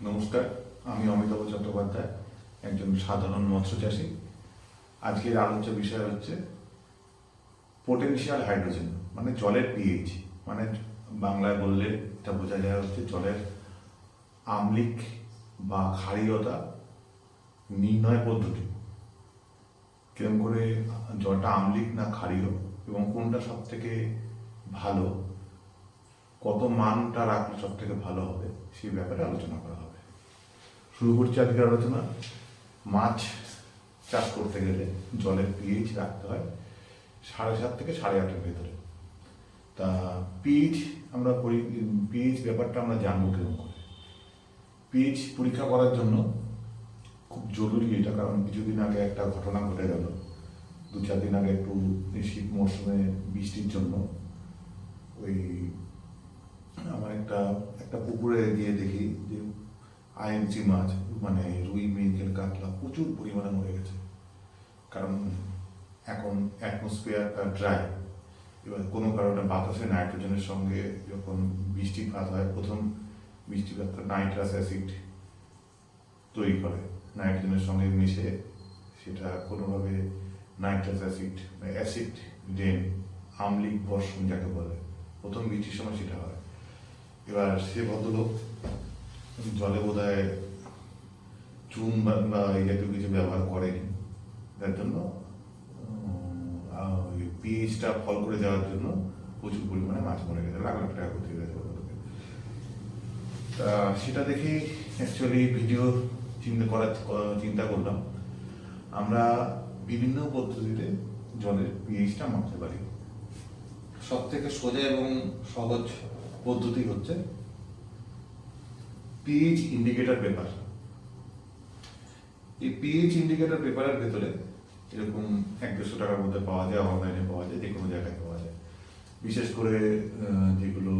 নমস্কার, আমি অমিতাভ চট্টোপাধ্যায়, একজন সাধারণ মৎস্য চাষী। আজকের আলোচ্য বিষয় হচ্ছে পোটেনশিয়াল হাইড্রোজেন, মানে জলের পিএইচ। মানে বাংলায় বললে এটা বোঝা যায় হচ্ছে জলের আম্লিক বা ক্ষারীয়তা নির্ণয় পদ্ধতি। কিরম করে জলটা আম্লিক না ক্ষারীয় এবং কোনটা সব থেকে ভালো, কত মানটা রাখলে সব থেকে ভালো হবে, সেই ব্যাপারে আলোচনা করা হবে। শুরু করছি আজকের আলোচনা। মাছ চাষ করতে গেলে জলের পিএইচ রাখতে হয় 7.5 থেকে 8.5-এর ভেতরে। তা পিএইচ আমরা পিএইচ ব্যাপারটা আমরা জানবো কেমন করে। পিএইচ পরীক্ষা করার জন্য খুব জরুরি এটা, কারণ কিছুদিন আগে একটা ঘটনা ঘটে গেল। 2-4 দিন আগে একটু শীত মরশুমে বৃষ্টির জন্য ওই আমার একটা পুকুরে গিয়ে দেখি যে আইএনসি মাছ, মানে রুই, মৃগেল, কাতলা প্রচুর পরিমাণে মরে গেছে। কারণ এখন অ্যাটমসফিয়ারটা ড্রাই। এবার কোনো কারণে বাতাসে নাইট্রোজেনের সঙ্গে যখন বৃষ্টিপাত হয়, প্রথম বৃষ্টিপাতটা নাইট্রাস অ্যাসিড তৈরি করে, নাইট্রোজেনের সঙ্গে মিশে সেটা কোনোভাবে নাইট্রাস অ্যাসিড বা অ্যাসিড রেন, আম্লিক বর্ষণ যাকে বলে, প্রথম বৃষ্টির সময় সেটা হয়। এবার সে ভদ্রলোক জলে বোধহয় চুন বা এই জাতীয় কিছু ব্যবহার করেনি, যার জন্য পিএইচটা ফল করে যাওয়ার জন্য প্রচুর পরিমাণে মাছ মরে গেছে, লাখ লাখ টাকা ক্ষতি হয়ে গেছে। তা সেটা দেখে অ্যাকচুয়ালি ভিডিও চিন্তা করলাম আমরা বিভিন্ন পদ্ধতিতে জলের পিএইচটা মাপতে পারি। সব থেকে সোজা এবং সহজ পদ্ধতি হচ্ছে পিএইচ ইন্ডিকেটর পেপার। এই পিএইচ ইন্ডিকেটর পেপারের ভেতরে এরকম 100-150 টাকার মধ্যে পাওয়া যায়, অনলাইনে পাওয়া যায়, যে কোনো জায়গায় পাওয়া যায়। বিশেষ করে যেগুলো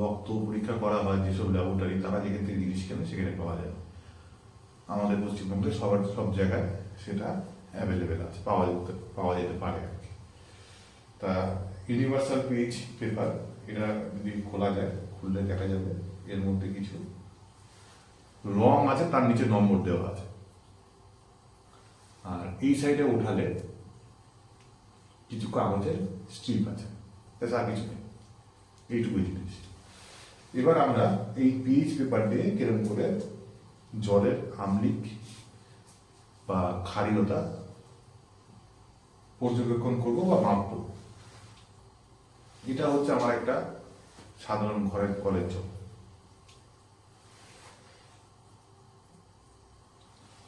রক্ত পরীক্ষা করা হয় যেসব ল্যাবরেটরি, তারা যেখান থেকে জিনিস কেনে সেখানে পাওয়া যায়। আমাদের পশ্চিমবঙ্গে সব জায়গায় সেটা অ্যাভেলেবেল আছে, পাওয়া যেতে পারে আর কি। তা ইউনিভার্সাল পিএইচ পেপার, এটা যদি খোলা যায়, খুললে দেখা যাবে এর মধ্যে কিছু রং আছে, তার নিচে নম্বর দেওয়া আছে। আর এই সাইডে উঠালে কিছু কাগজের স্ট্রিপ আছে, আর কিছু নেই, এইটুকুই জিনিস। এবার আমরা এই পিএইচ পেপার দিয়ে কিরকম করে জলের আম্লিক বা ক্ষারীয়তা পর্যবেক্ষণ করবো বা মাপবো, এটা হচ্ছে আমার একটা সাধারণ ঘরের কলের জল।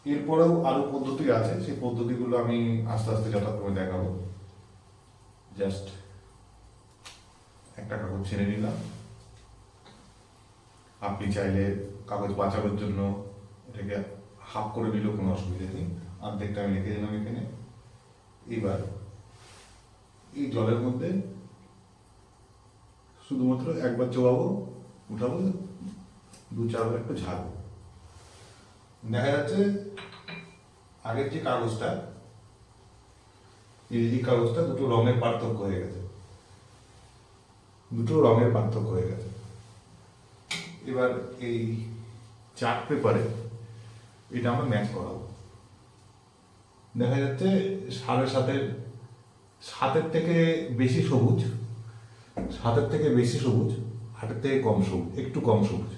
এরপরেও আরো পদ্ধতি আছে, সেই পদ্ধতিগুলো আমি আস্তে আস্তে যথাক্রমে দেখাবো। জাস্ট একটা কাগজ ছেড়ে নিলাম। আপনি চাইলে কাগজ বাঁচানোর জন্য এটাকে হাফ করে নিলেও কোনো অসুবিধা নেই, অর্ধেকটা আমি রেখে দিলাম এখানে। এবার এই জলের মধ্যে শুধুমাত্র একবার চোবাবো, উঠাবো, 2-4 বার একটু ঝাড়বো। দেখা যাচ্ছে আগের যে কাগজটা, এই কাগজটা দুটো রঙের পার্থক্য হয়ে গেছে, এবার এই চার্ট পেপারে এটা আমরা ম্যাচ করাবো। দেখা যাচ্ছে 7.5-এর থেকে বেশি সবুজ, 7-এর থেকে বেশি সবুজ, 8-এর থেকে কম সবুজ, একটু কম সবুজ।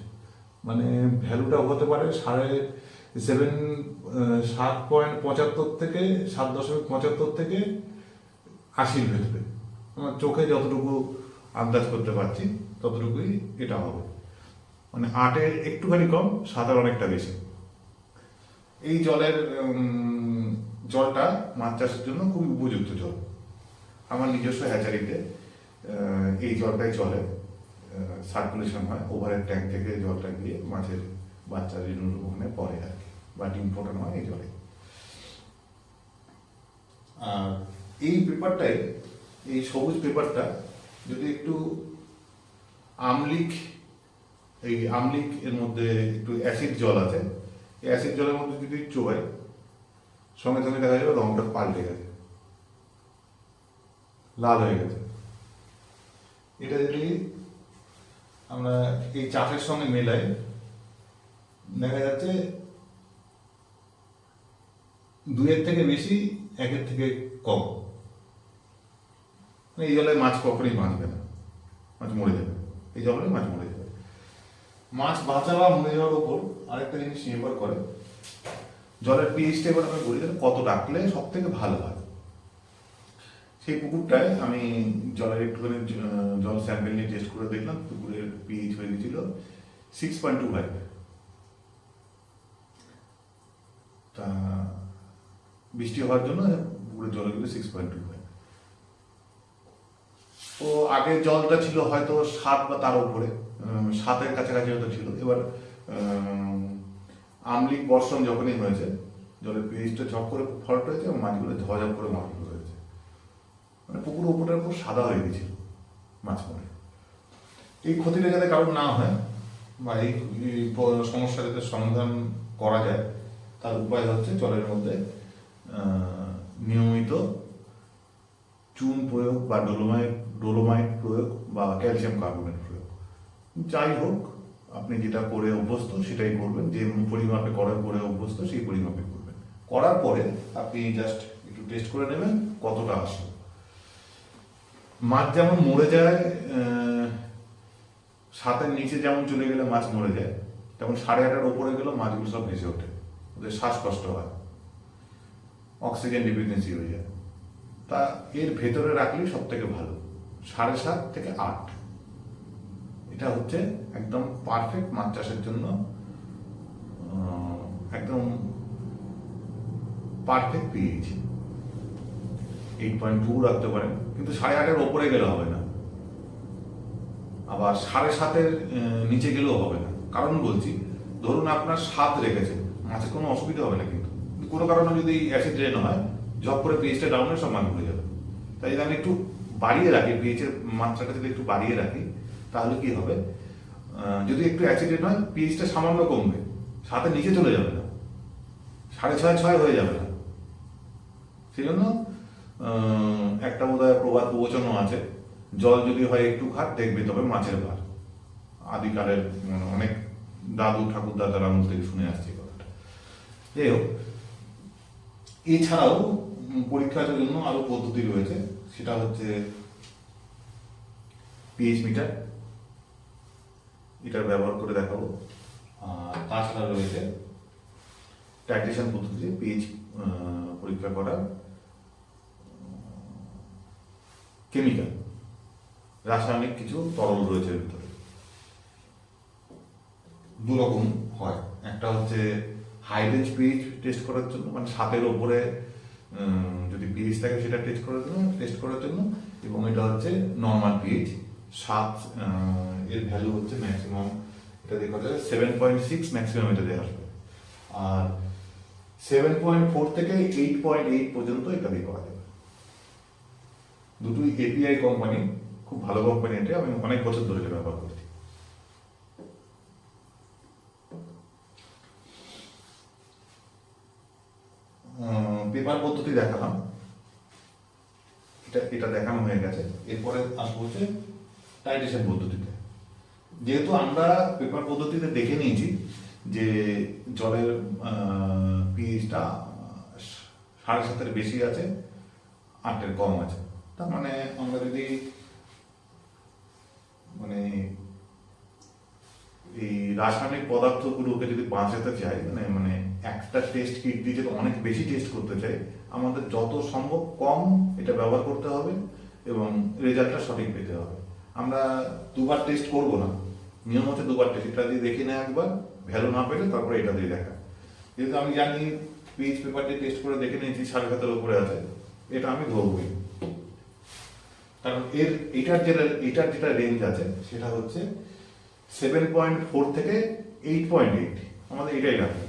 মানে ভ্যালুটা হতে পারে 7.75 থেকে 7.75 থেকে 80-র ভেতরে। আমার চোখে যতটুকু আন্দাজ করতে পারছি ততটুকুই এটা হবে। মানে 8-এর একটুখানি কম, 7-এর অনেকটা বেশি। এই জলটা মাছ চাষের জন্য খুবই উপযুক্ত জল। আমার নিজস্ব হ্যাচারিতে এই জলটাই চলে, সার্কুলেশন হয়, ওভারের ট্যাঙ্ক থেকে জলটা গিয়ে মাছের বাচ্চা রেণুর ওখানে পড়ে আর কি, বা ডিম ফোটানো হয় এই জলে। আর এই পেপারটাই, এই সবুজ পেপারটা যদি একটু আম্লিক, এই আম্লিক এর মধ্যে একটু অ্যাসিড জল আছে, এই অ্যাসিড জলের মধ্যে যদি চোবাই, সঙ্গে সঙ্গে দেখা যাবে রংটা পাল্টে গেছে, লাল হয়ে গেছে। এটা যদি আমরা এই চাষের সঙ্গে মেলাই, দেখা যাচ্ছে 2-এর থেকে বেশি, 1-এর থেকে কম। মানে এই জলে মাছ কখনোই বাঁচবে না, মাছ মরে যাবে, এই জলে মাছ মরে যাবে। মাছ বাঁচা বা মরে যাওয়ার উপর আরেকটা জিনিস নির্ভর করে, জলের পিএইচটা এবার আমি বলি কত রাখলে সব থেকে ভালো হয়। সেই পুকুরটায় আমি জলের একটুখানি জল স্যাম্পেল নিয়ে টেস্ট করে দেখলাম, পুকুরের পিএইচ হয়ে গেছিল 6.25। তা বৃষ্টি হওয়ার জন্য পুকুরের জলগুলো 6.25। তো আগের জলটা ছিল হয়তো 7 বা তার উপরে, 7-এর কাছাকাছি হয়তো ছিল। এবার আমলিক বর্ষণ যখনই হয়েছে, জলের পিএইচটা ঝপ করে ফল্ট হয়েছে এবং মাছগুলো ঝপ করে মাছগুলো হয়েছে, মানে পুকুর উপরের উপর সাদা হয়ে গেছিল মাছ মরে। এই ক্ষতিটা যাতে কারণ না হয় বা এই সমস্যা যাতে সমাধান করা যায়, তার উপায় হচ্ছে জলের মধ্যে নিয়মিত চুন প্রয়োগ বা ডোলোমাইট প্রয়োগ বা ক্যালসিয়াম কার্বনেট প্রয়োগ। যাই হোক, আপনি যেটা করে অভ্যস্ত সেটাই করবেন, যে পরিমাপে করে অভ্যস্ত সেই পরিমাপে করবেন। করার পরে আপনি জাস্ট একটু টেস্ট করে নেবেন কতটা আসে। মাছ যেমন মরে যায়, 7-এর নিচে যেমন চলে গেলে মাছ মরে যায়, তেমন 8.5-এর ওপরে গেলেও মাছগুলো সব ভেসে ওঠে, ওদের শ্বাসকষ্ট হয়, অক্সিজেন ডিফিসিয়েন্সি হয়ে যায়। তা এর ভেতরে রাখলেই সব থেকে ভালো। 7.5 থেকে 8 এটা হচ্ছে একদম পারফেক্ট মাছ চাষের জন্য, একদম পারফেক্ট পিএইচ। 8.2 রাখতে পারেন, কিন্তু 8.5-এর ওপরে গেলে হবে না, আবার 7.5-এর নিচে গেলেও হবে না। কারণ বলছি, ধরুন আপনার 7 রেখেছে, মাছের কোনো অসুবিধা হবে না, কিন্তু কোনো কারণে যদি অ্যাসিড ড্রেন হয়, জব করে পিএইচটা ডাউনের সব মাছ মরে যাবে। তাই যদি আমি একটু বাড়িয়ে রাখি, পিএইচের মাত্রাটা যদি একটু বাড়িয়ে রাখি, তাহলে কি হবে, যদি একটু অ্যাসিডেন্ট হয় পিএইচটা সামান্য কমবে, 7-এর নিচে চলে যাবে না, 6.5 হয়ে যাবে না। সেই জন্য একটা বোধহয় প্রবাদ প্রবচনও আছে, জল যদি হয় একটু খাট দেখবে তবে মাছের ভার। আদিকালের অনেক দাদু ঠাকুর দাদার আমল থেকে শুনে আসছে কথাটা। যাই হোক, এছাড়াও পরীক্ষার জন্য আরো পদ্ধতি রয়েছে, সেটা হচ্ছে পিএইচ মিটার, এটার ব্যবহার করে দেখাবো। আর তাছাড়া রয়েছে টাইট্রেশন পদ্ধতি, পিএইচ পরীক্ষা করার কেমিক্যাল, রাসায়নিক কিছু তরল রয়েছে এর ভিতরে। দুরকম হয়, একটা হচ্ছে হাই রেঞ্জ পিএইচ টেস্ট করার জন্য, মানে 7-এর ওপরে যদি পিএইচ থাকে সেটা টেস্ট করার জন্য, এবং এটা হচ্ছে নর্মাল পিএইচ 7, এর ভ্যালু হচ্ছে ম্যাক্সিমাম, এটা দেখা যাবে 7.6 ম্যাক্সিমাম এটা দিয়ে আসবে। আর 7.4 থেকে 8.8 পর্যন্ত এটা দিয়ে করা যাবে। দুটোই এপিআই কোম্পানি, খুব ভালো কোম্পানি, এটা আমি অনেক বছর ধরে ব্যবহার করছি। পেপার পদ্ধতি দেখালাম, এটা দেখানো হয়ে গেছে। এরপরে আসবো হচ্ছে টাইট্রেশন পদ্ধতিতে। যেহেতু আমরা পেপার পদ্ধতিতে দেখে নিয়েছি যে জলের পিএইচটা 7.5-এর বেশি আছে, 8-এর কম আছে, তার মানে আমরা যদি মানে এই রাসায়নিক পদার্থগুলোকে যদি বাঁচাতে চাই, মানে একটা টেস্ট কিট দিয়ে যদি অনেক বেশি টেস্ট করতে চাই, আমাদের যত সম্ভব কম এটা ব্যবহার করতে হবে এবং রেজাল্টটা সঠিক পেতে হবে। আমরা দুবার টেস্ট করব না, নিয়ম হচ্ছে দুবার টেস্ট, এটা দিয়ে দেখি না একবার, ভ্যালু না পেলে তারপরে এটা দিয়ে দেখা। যেহেতু আমি জানি পিএইচ পেপারটি টেস্ট করে দেখে নিয়েছি 7.5-এর উপরে আছে, এটা আমি ধরবই, কারণ এটার যেটা রেঞ্জ আছে সেটা হচ্ছে 7.4 থেকে 8.8, আমাদের এটাই রাখবে।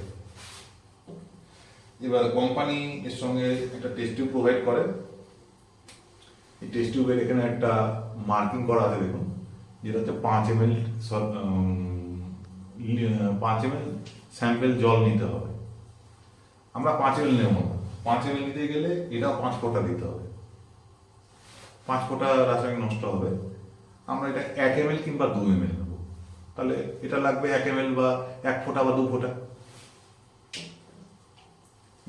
এবার কোম্পানি এর সঙ্গে একটা টেস্ট টিউব প্রোভাইড করে, এই টেস্ট টিউবের এখানে একটা মার্কিং করা আছে, দেখুন, যেটা হচ্ছে 5 ml স্যাম্পেল জল নিতে হবে। আমরা 5 ml নেব না, 5 ml নিতে গেলে এটাও 5 ফোঁটা দিতে হবে, 5 ফোঁটা রাসায়নিক নষ্ট হবে। আমরা এটা 1 ml কিংবা 2 ml নেব, তাহলে এটা লাগবে 1 ml বা 1 ফোঁটা বা 2 ফোঁটা,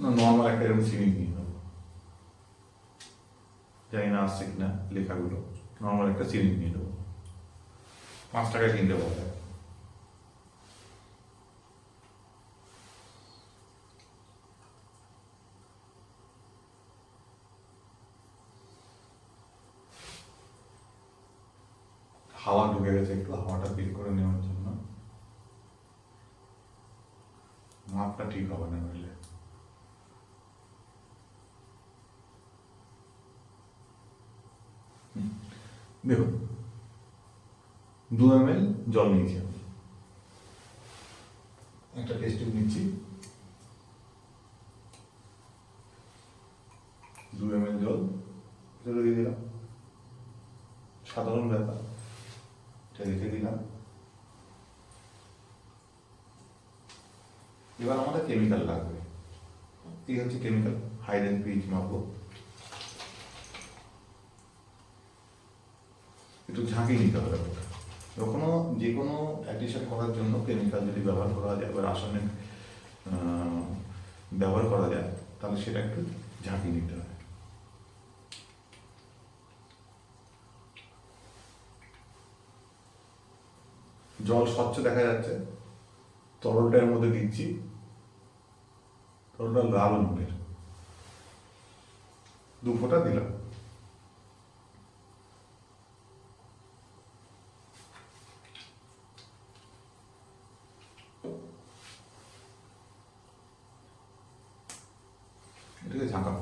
না নর্মাল একটা এরকম সিরিঞ্জ নিয়ে নেবো, জানি না আসছে কিনা লেখাগুলো, নর্মাল একটা সিরিঞ্জ নিয়ে নেবো, 5 টাকায় কিনতে পাওয়া যায়। হাওয়া ঢুকে গেছে, একটু হাওয়াটা বের করে নেওয়ার জন্য, মাপটা ঠিক হবে না নইলে। দেখুন 2 ml জল নিয়েছি আমি, একটা টেস্ট টিউব নিচ্ছি, 2 ml জল জলে দিয়ে দিলাম, সাধারণ ব্যাপার, রেখে দিলাম। এবার আমাদের কেমিক্যাল লাগবে, এই হচ্ছে কেমিক্যাল, হাইড্রোজেন পিএইচ মাপবো, একটু ঝাঁকি নিতে হবে। যখনও যে কোনো অ্যাডিশন করার জন্য কেমিক্যাল যদি ব্যবহার করা যায় বা রাসায়নিক ব্যবহার করা যায়, তাহলে সেটা একটু ঝাঁকি নিতে হয়। জল স্বচ্ছ দেখা যাচ্ছে, তরলটার মধ্যে দিচ্ছি, তরলটা লাল রঙের, 2 ফোঁটা দিলাম। এটাকে ঝাঁকাবো,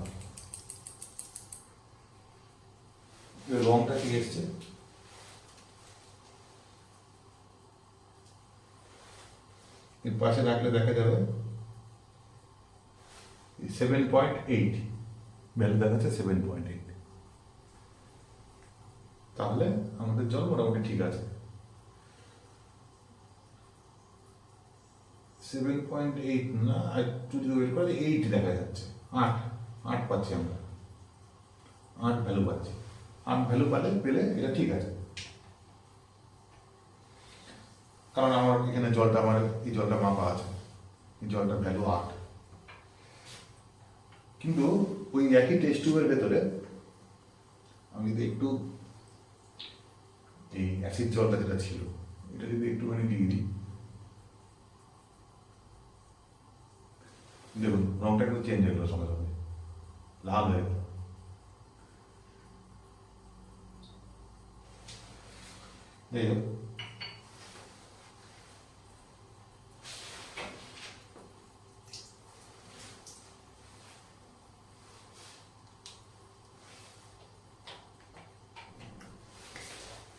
রংটা ঠিক এসছে, এর পাশে রাখলে দেখা যাবে 7.8, ভ্যালু দেখাচ্ছে 7.8, তাহলে আমাদের জল মোটামুটি ঠিক আছে। 7.8 না, একটু যদি ওয়েট করে 8 দেখা যাচ্ছে, 8 পাচ্ছি আমরা, 8 ভ্যালু পাচ্ছি, 8 ভ্যালু পেলে এটা ঠিক আছে, কারণ আমার এখানে জলটা, আমার এই জলটা মাপা আছে, এই জলটা ভ্যালু 8, কিন্তু ওই একই টেস্ট টিউবের ভেতরে আমি যদি একটু এই অ্যাসিড জলটা যেটা ছিল এটা যদি একটুখানি দিয়ে দিই, দেখুন রংটা একটু চেঞ্জ হয়ে গেল, সঙ্গে সঙ্গে লাল হয়ে গেল। যাই হোক,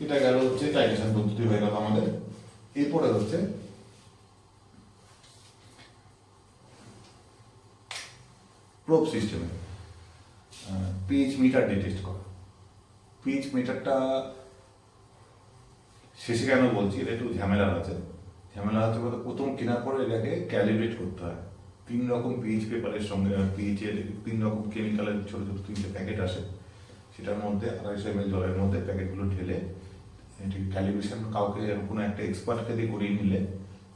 এটা গেল হচ্ছে টাইট্রেশন পদ্ধতি হয়ে গেল আমাদের। এরপরে হচ্ছে প্রোব সিস্টেমে পিএইচ মিটার দিয়ে টেস্ট করা। পিএইচ মিটারটা শেষে কেন বলছি, এটা একটু ঝামেলা আছে বলতে প্রথম কেনার পরে এটাকে ক্যালিব্রেট করতে হয়। 3 রকম পিএইচ পেপারের সঙ্গে পিএইচের 3 রকম কেমিক্যালের ছোটো ছোটো 3টে প্যাকেট আসে, সেটার মধ্যে 250 ml জলের মধ্যে প্যাকেটগুলো ঢেলে এটাকে ক্যালিব্রেশন কাউকে কোনো একটা এক্সপার্টকে দিয়ে করিয়ে নিলে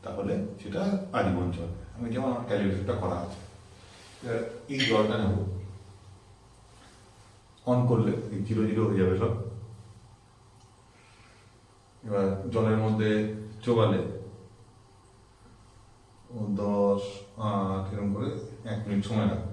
তাহলে সেটা আজীবন চলবে। আমি যেমন আমার ক্যালিব্রেশনটা করা আছে, এই জলটা নেব, অন করলে এই 0 হয়ে যাবে সব। এবার জলের মধ্যে চোবালে 10 এরকম করে 1 মিনিট সময় লাগবে।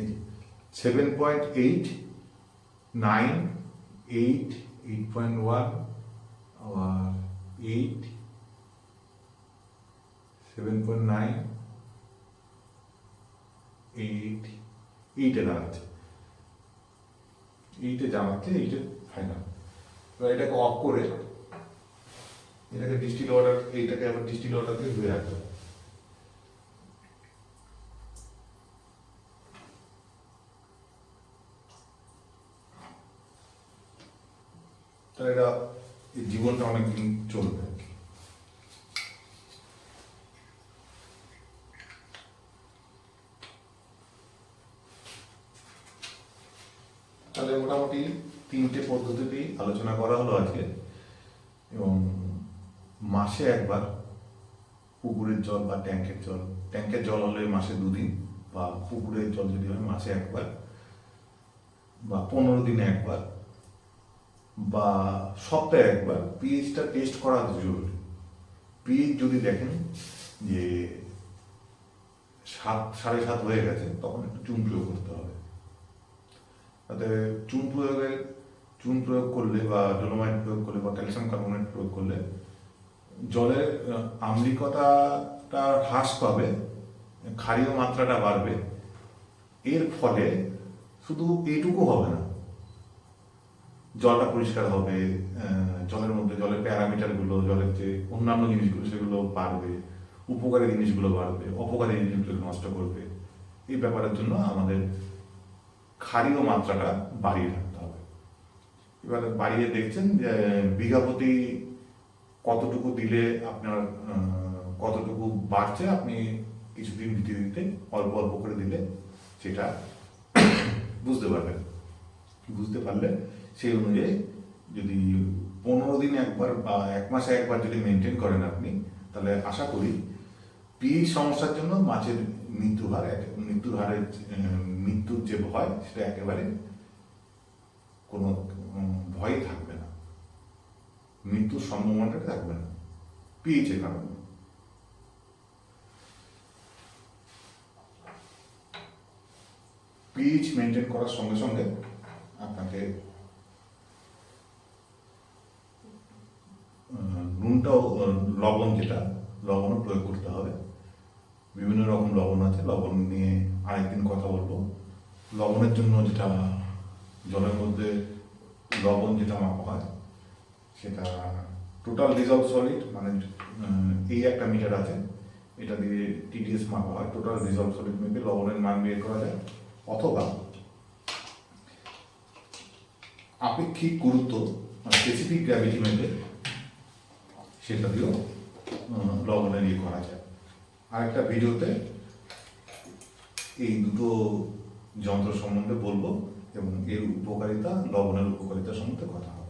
এই 7.8, 9, 8, 8.1 আবার 8, 7.9, 8, 8-এ দাঁড়াচ্ছে, 8-এ জানাচ্ছে, 8-এ ফাইনাল। এবার এটাকে অফ করে এটাকে ডিস্টিল ওয়াটার, এইটাকে আবার ডিস্টিল ওয়াটার দিয়ে ধুয়ে রাখতে হবে। তাহলে এটা এই জীবনটা অনেকদিন চলবে আর কি। তাহলে মোটামুটি 3টে পদ্ধতি আলোচনা করা হলো আজকে, এবং মাসে একবার পুকুরের জল বা ট্যাঙ্কের জল হলে মাসে 2 দিন, বা পুকুরের জল যদি হয় মাসে একবার, বা 15 দিনে একবার, বা সপ্তাহে একবার পিএইচটা টেস্ট করা জরুরি। পিএইচ যদি দেখেন যে 7, 7.5 হয়ে গেছে, তখন একটু চুন প্রয়োগ করতে হবে। তাতে চুন প্রয়োগ করলে বা ডোলোমাইট প্রয়োগ করলে বা ক্যালসিয়াম কার্বনেট প্রয়োগ করলে জলের আম্লিকতাটা হ্রাস পাবে, ক্ষারীয় মাত্রাটা বাড়বে। এর ফলে শুধু এইটুকু হবে না, জলটা পরিষ্কার হবে, জলের মধ্যে জলের প্যারামিটারগুলো, জলের যে অন্যান্য জিনিসগুলো সেগুলো বাড়বে, উপকারী জিনিসগুলো বাড়বে, অপকারী জিনিসগুলো নষ্ট করবে। এই ব্যাপারের জন্য আমাদের ক্ষারীয় মাত্রাটা বাড়িয়ে রাখতে হবে। এবার বাড়িয়ে দেখছেন যে বিঘা প্রতি কতটুকু দিলে আপনার কতটুকু বাড়ছে, আপনি কিছুদিন দিতে অল্প অল্প করে দিলে সেটা বুঝতে পারবেন। বুঝতে পারলে সেই অনুযায়ী যদি 15 দিন একবার বা 1 মাসে একবার যদি মেনটেন করেন আপনি, তাহলে আশা করি পিএইচ সমস্যার জন্য মাছের মৃত্যুর যে ভয়, সেটা একেবারে কোনো ভয়ই থাকবে না, মৃত্যুর সম্ভাবনাটা থাকবে না পিএইচের কারণে। পিএইচ মেনটেন করার সঙ্গে সঙ্গে আপনাকে লবণও প্রয়োগ করতে হবে। বিভিন্ন রকম লবণ আছে, লবণ নিয়ে আরেকদিন কথা বলবো। লবণের জন্য যেটা জলের মধ্যে লবণ যেটা মাপা হয়, সেটা টোটাল ডিজলভ সলিড, মানে এই একটা মিটার আছে, এটা দিয়ে টিডিএস মাপা হয়। টোটাল ডিজলভ সলিড মেপে লবণের মান বের করা যায়, অথবা আপেক্ষিক গুরুত্ব, মানে স্পেসিফিক গ্র্যাভিটি মেপে সেটা দিয়েও লবণের ইয়ে করা যায়। আরেকটা ভিডিওতে এই দুটো যন্ত্র সম্বন্ধে বলবো, এবং এর উপকারিতা, লবণের উপকারিতা সম্বন্ধে কথা হবে।